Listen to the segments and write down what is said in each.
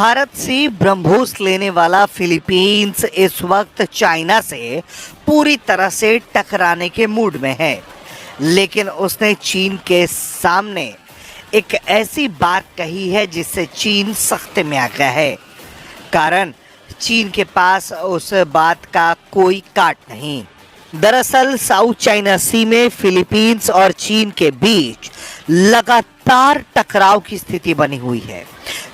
भारत से ब्रह्मोस लेने वाला फिलीपींस इस वक्त चाइना से पूरी तरह से टकराने के मूड में है, लेकिन उसने चीन के सामने एक ऐसी बात कही है जिससे चीन सख्त में आ गया है। कारण चीन के पास उस बात का कोई काट नहीं। दरअसल साउथ चाइना सी में फिलीपींस और चीन के बीच लगातार टकराव की स्थिति बनी हुई है।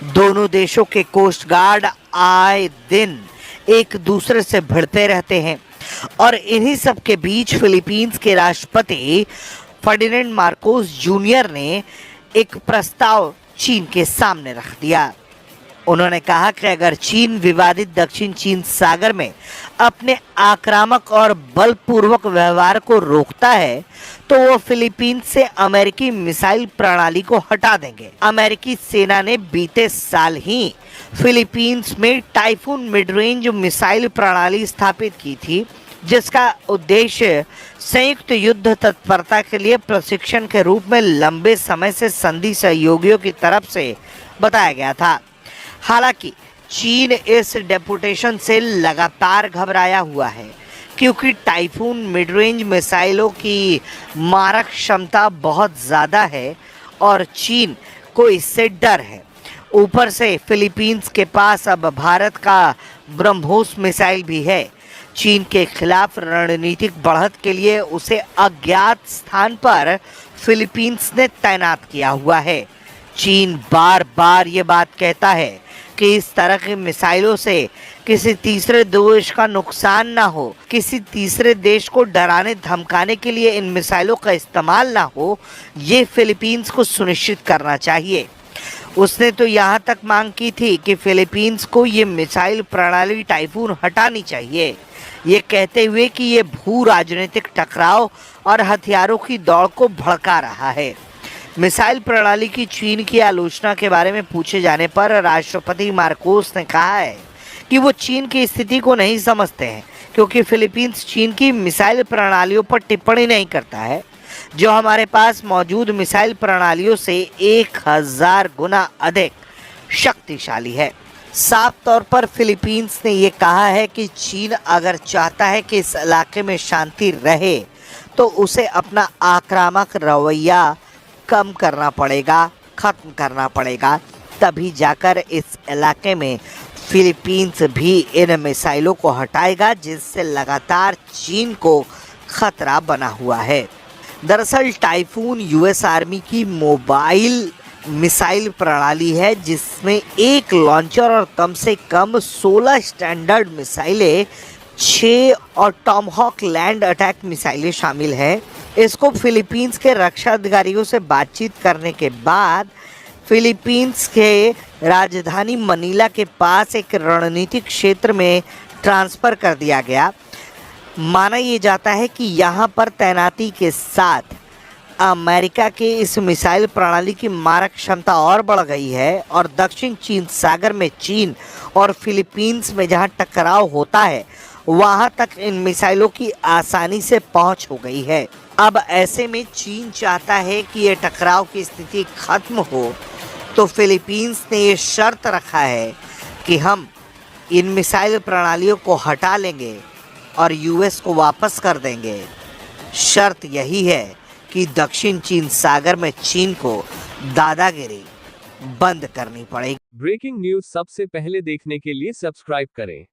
दोनों देशों के कोस्ट गार्ड आए दिन एक दूसरे से भिड़ते रहते हैं और इन्हीं सब के बीच फिलीपींस के राष्ट्रपति फर्डिनेंड मार्कोस जूनियर ने एक प्रस्ताव चीन के सामने रख दिया। उन्होंने कहा कि अगर चीन विवादित दक्षिण चीन सागर में अपने आक्रामक और बलपूर्वक व्यवहार को रोकता है तो वो फिलीपींस से अमेरिकी मिसाइल प्रणाली को हटा देंगे। अमेरिकी सेना ने बीते साल ही फिलीपींस में टाइफून मिड रेंज मिसाइल प्रणाली स्थापित की थी, जिसका उद्देश्य संयुक्त युद्ध तत्परता के लिए प्रशिक्षण के रूप में लंबे समय से संधि सहयोगियों की तरफ से बताया गया था। हालांकि चीन इस डेपुटेशन से लगातार घबराया हुआ है, क्योंकि टाइफून मिड रेंज मिसाइलों की मारक क्षमता बहुत ज़्यादा है और चीन को इससे डर है। ऊपर से फिलीपींस के पास अब भारत का ब्रह्मोस मिसाइल भी है। चीन के खिलाफ रणनीतिक बढ़त के लिए उसे अज्ञात स्थान पर फिलीपींस ने तैनात किया हुआ है। चीन बार बार ये बात कहता है कि इस तरह की मिसाइलों से किसी तीसरे देश का नुकसान ना हो, किसी तीसरे देश को डराने धमकाने के लिए इन मिसाइलों का इस्तेमाल ना हो, ये फिलीपींस को सुनिश्चित करना चाहिए। उसने तो यहाँ तक मांग की थी कि फिलीपींस को ये मिसाइल प्रणाली टाइफून हटानी चाहिए, ये कहते हुए कि ये भू राजनीतिक टकराव और हथियारों की दौड़ को भड़का रहा है। मिसाइल प्रणाली की चीन की आलोचना के बारे में पूछे जाने पर राष्ट्रपति मार्कोस ने कहा है कि वो चीन की स्थिति को नहीं समझते हैं, क्योंकि फिलीपींस चीन की मिसाइल प्रणालियों पर टिप्पणी नहीं करता है, जो हमारे पास मौजूद मिसाइल प्रणालियों से 1000 गुना अधिक शक्तिशाली है। साफ तौर पर फिलीपींस ने ये कहा है कि चीन अगर चाहता है कि इस इलाके में शांति रहे तो उसे अपना आक्रामक रवैया कम करना पड़ेगा, खत्म करना पड़ेगा, तभी जाकर इस इलाके में फिलीपींस भी इन मिसाइलों को हटाएगा, जिससे लगातार चीन को खतरा बना हुआ है। दरअसल टाइफून यूएस आर्मी की मोबाइल मिसाइल प्रणाली है, जिसमें एक लॉन्चर और कम से कम 16 स्टैंडर्ड मिसाइलें, 6 और टॉमहॉक लैंड अटैक मिसाइलें शामिल हैं। इसको फिलीपींस के रक्षा अधिकारियों से बातचीत करने के बाद फिलीपींस के राजधानी मनीला के पास एक रणनीतिक क्षेत्र में ट्रांसफ़र कर दिया गया। माना ये जाता है कि यहाँ पर तैनाती के साथ अमेरिका के इस मिसाइल प्रणाली की मारक क्षमता और बढ़ गई है और दक्षिण चीन सागर में चीन और फिलीपींस में जहाँ टकराव होता है वहाँ तक इन मिसाइलों की आसानी से पहुँच हो गई है। अब ऐसे में चीन चाहता है कि ये टकराव की स्थिति खत्म हो, तो फिलीपींस ने ये शर्त रखा है कि हम इन मिसाइल प्रणालियों को हटा लेंगे और यूएस को वापस कर देंगे। शर्त यही है कि दक्षिण चीन सागर में चीन को दादागिरी बंद करनी पड़ेगी। ब्रेकिंग न्यूज सबसे पहले देखने के लिए सब्सक्राइब करें।